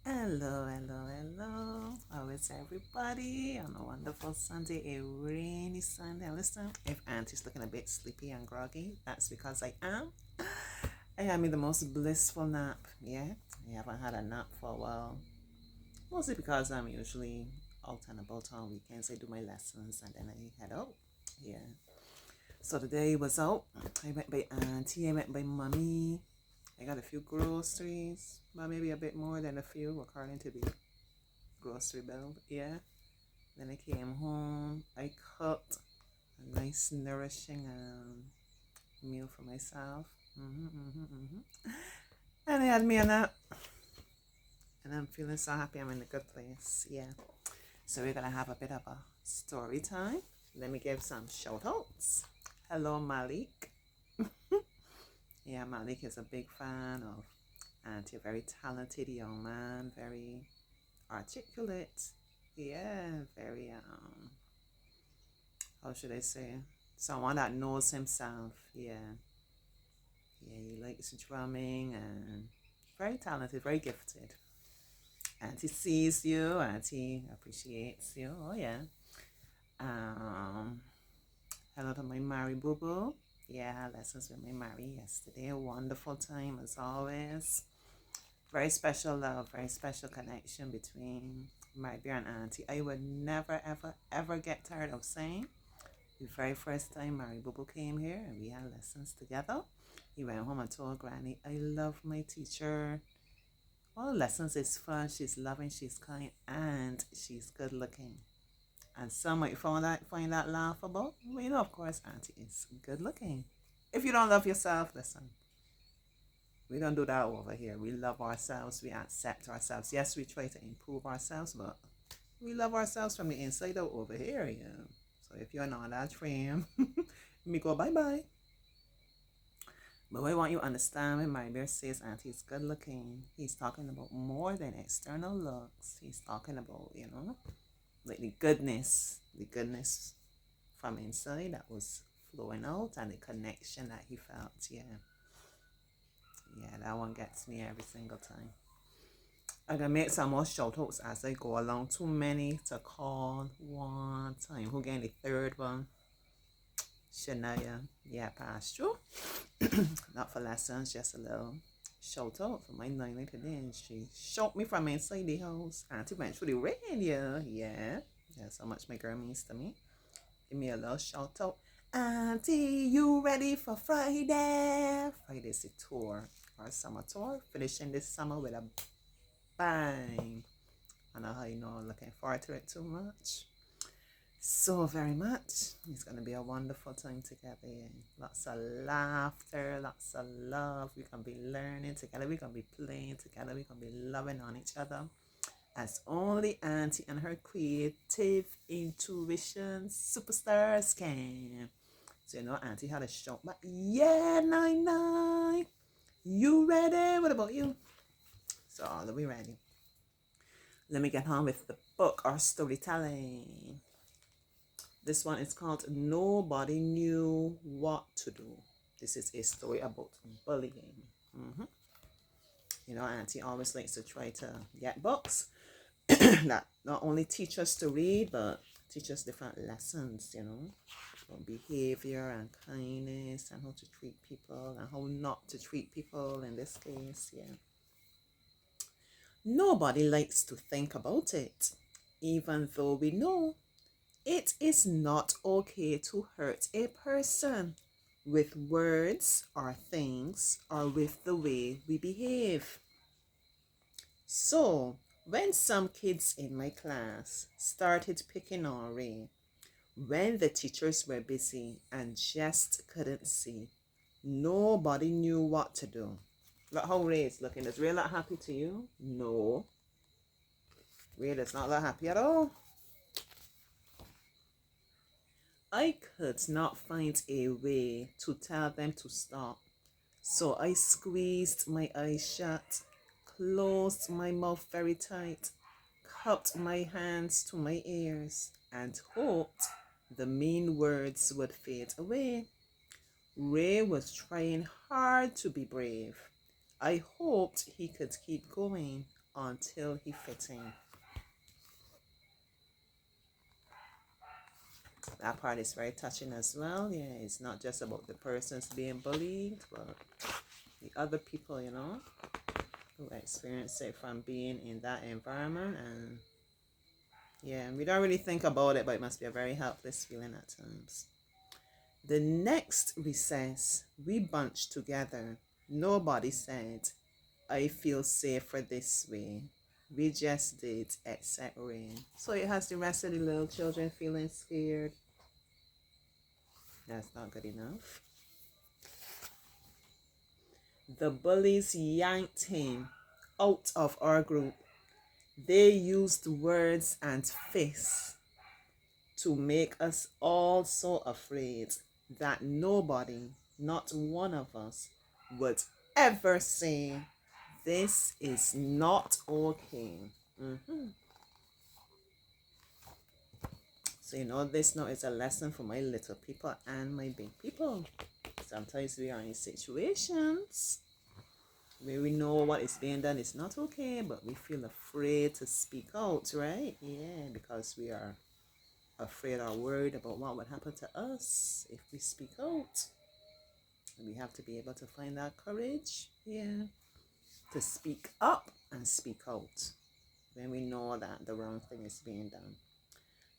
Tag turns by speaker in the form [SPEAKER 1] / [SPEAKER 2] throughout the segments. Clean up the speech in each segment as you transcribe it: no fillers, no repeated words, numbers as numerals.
[SPEAKER 1] Hello, hello, hello. How is everybody on a wonderful Sunday, a rainy Sunday? Listen, if Auntie's looking a bit sleepy and groggy, that's because I am. I am in the most blissful nap. Yeah, I haven't had a nap for a while. Mostly because I'm usually out and about on weekends. I do my lessons and then I head out. Yeah. So the day was out. I went by Auntie, I went by Mommy. I got a few groceries, but maybe a bit more than a few according to the grocery bill. Yeah. Then I came home. I cooked a nice, nourishing meal for myself. And I had me a nap. And I'm feeling so happy I'm in a good place. Yeah. So we're going to have a bit of a story time. Let me give some shout outs. Hello, Malik. Yeah, Malik is a big fan of Auntie, a very talented young man, very articulate. Yeah, very how should I say? Someone that knows himself. Yeah. Yeah, he likes drumming and very talented, very gifted. Auntie sees you, Auntie appreciates you. Oh yeah. Um Hello to my Mary Boo Boo. Yeah, lessons with my Mary yesterday. A wonderful time as always. Very special love, very special connection between my dear and Auntie. I would never, ever, ever get tired of saying the very first time Mary Boo Boo came here and we had lessons together. He went home and told Granny, I love my teacher. All the lessons is fun, she's loving, she's kind, and she's good looking. And some might find that laughable. Well, you know, of course, Auntie is good looking. If you don't love yourself, listen. We don't do that over here. We love ourselves. We accept ourselves. Yes, we try to improve ourselves, but we love ourselves from the inside out over here. Yeah. So if you're not that frame, me go bye-bye. But I want you to understand when my bear says Auntie's good looking, he's talking about more than external looks. He's talking about, like the goodness from inside that was flowing out and the connection that he felt. Yeah. Yeah, that one gets me every single time. I'm gonna make some more shout outs as I go along. Too many to call one time. Who getting the third one? Shania. Yeah, pass through. Not for lessons, just a little shout out for my nanny today. And she showed me from inside the house. Auntie went through the radio. Yeah. That's how much my girl means to me. Give me a little shout out. Auntie, you ready for Friday? Friday's the tour. Our summer tour. Finishing this summer with a bang. I know how you know I'm looking forward to it too much. So very much. It's going to be a wonderful time together. Lots of laughter, lots of love. We're going to be learning together. We're going to be playing together. We're going to be loving on each other. As only Auntie and her creative intuition superstars can. So, Auntie had a shout back. Yeah, 9-9. You ready? What about you? So, are we ready? Let me get on with the book or storytelling. This one is called Nobody Knew What to Do. This is a story about bullying. Auntie always likes to try to get books that not only teach us to read, but teach us different lessons, about behavior and kindness and how to treat people and how not to treat people in this case, yeah. Nobody likes to think about it, even though we know it is not okay to hurt a person with words or things or with the way we behave. So, when some kids in my class started picking on Ray, when the teachers were busy and just couldn't see, nobody knew what to do. Look how Ray is looking. Is Ray not happy to you? No. Ray does not look happy at all. I could not find a way to tell them to stop. So I squeezed my eyes shut, closed my mouth very tight, cupped my hands to my ears, and hoped the mean words would fade away. Ray was trying hard to be brave. I hoped he could keep going until he fit in. That part is very touching as well. Yeah, it's not just about the persons being bullied, but the other people, you know, who experience it from being in that environment. And yeah, we don't really think about it, but it must be a very helpless feeling at times. The next recess, we bunched together. Nobody said, I feel safer this way. We just did, except Rain. So it has the rest of the little children feeling scared. That's not good enough. The bullies yanked him out of our group. They used words and fists to make us all so afraid that nobody, not one of us, would ever say, this is not okay. So, you know, this now is a lesson for my little people and my big people. Sometimes we are in situations where we know what is being done is not okay, but we feel afraid to speak out, right? Yeah, because we are afraid or worried about what would happen to us if we speak out. And we have to be able to find that courage, yeah, to speak up and speak out when we know that the wrong thing is being done.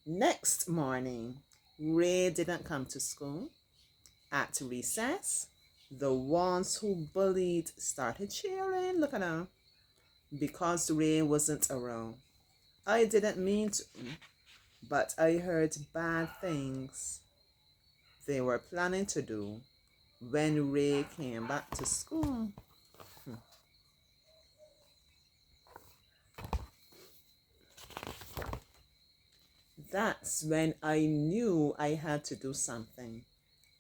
[SPEAKER 1] Next morning, Ray didn't come to school. At recess, the ones who bullied started cheering. Look at them. Because Ray wasn't around. I didn't mean to, but I heard bad things they were planning to do when Ray came back to school. That's when I knew I had to do something.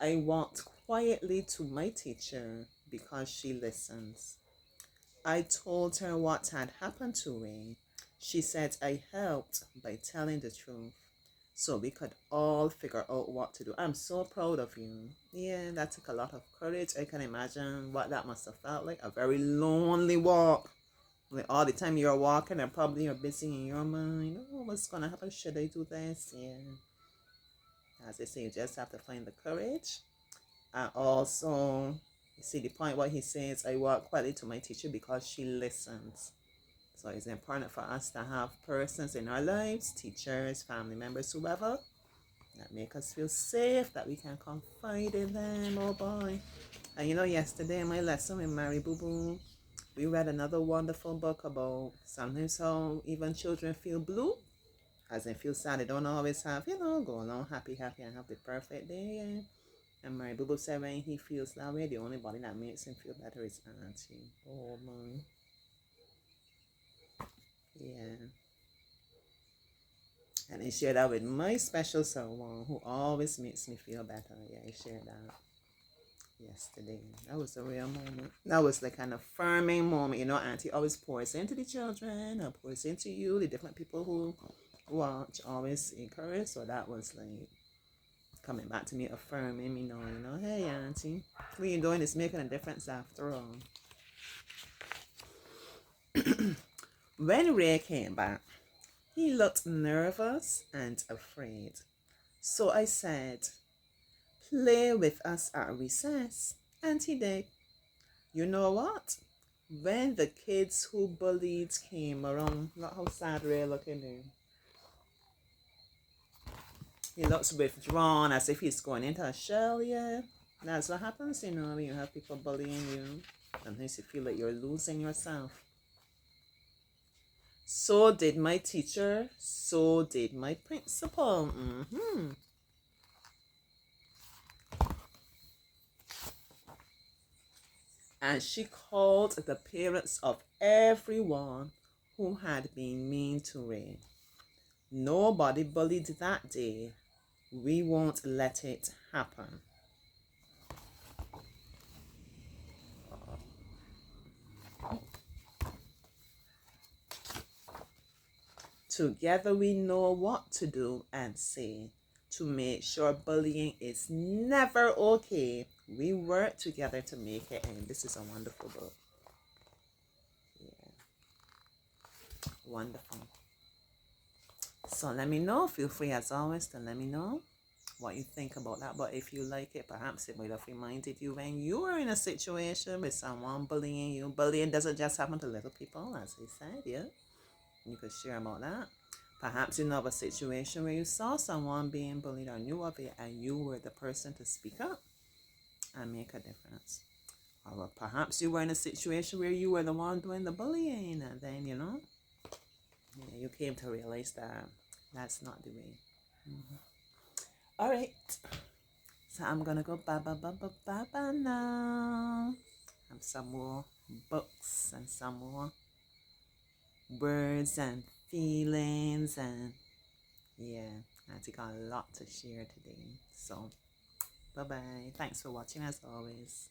[SPEAKER 1] I walked quietly to my teacher because she listens. I told her what had happened to Ray. She said I helped by telling the truth so we could all figure out what to do. I'm so proud of you. Yeah, that took a lot of courage. I can imagine what that must have felt like. A very lonely walk. Like all the time you're walking and probably you're busy in your mind. Oh, what's going to happen? Should I do this? Yeah. As I say, you just have to find the courage. And also, you see the point what he says, I walk quietly to my teacher because she listens. So it's important for us to have persons in our lives, teachers, family members, whoever, that make us feel safe, that we can confide in them. Oh boy. And you know, yesterday in my lesson with Mary Boo Boo, we read another wonderful book about sometimes how even children feel blue. As they feel sad, they don't always have, you know, go along happy and have the perfect day. Yeah. And Mary Boo Boo said when he feels that way, the only body that makes him feel better is Auntie. Oh man. Yeah. And I share that with my special someone who always makes me feel better. Yeah, I shared that yesterday. That was a real moment. That was like an affirming moment. You know, Auntie always pours into the children, or pours into you, the different people who watch, always encourage. So that was like coming back to me, affirming me, knowing, you know, hey, Auntie, what you're doing is making a difference after all. When Ray came back, he looked nervous and afraid. So I said, play with us at recess. And he did. You know what? When the kids who bullied came around, look how sad Ray looking there. He looks withdrawn as if he's going into a shell, yeah. That's what happens, you know, when you have people bullying you. Sometimes you feel like you're losing yourself. So did my teacher, so did my principal. And she called the parents of everyone who had been mean to Ray. Nobody bullied that day. We won't let it happen. Together we know what to do and say to make sure bullying is never okay. We work together to make it end. This is a wonderful book. Yeah. Wonderful. So let me know. Feel free as always to let me know what you think about that. But if you like it, perhaps it might have reminded you when you were in a situation with someone bullying you. Bullying doesn't just happen to little people, as they said, yeah. You could share about that. Perhaps you know of a situation where you saw someone being bullied or knew of it and you were the person to speak up and make a difference. Or perhaps you were in a situation where you were the one doing the bullying and then, you came to realize that that's not the way. All right. So I'm going to go bye now. Have some more books and some more words and feelings and yeah, I think got a lot to share today. So bye bye. Thanks for watching as always.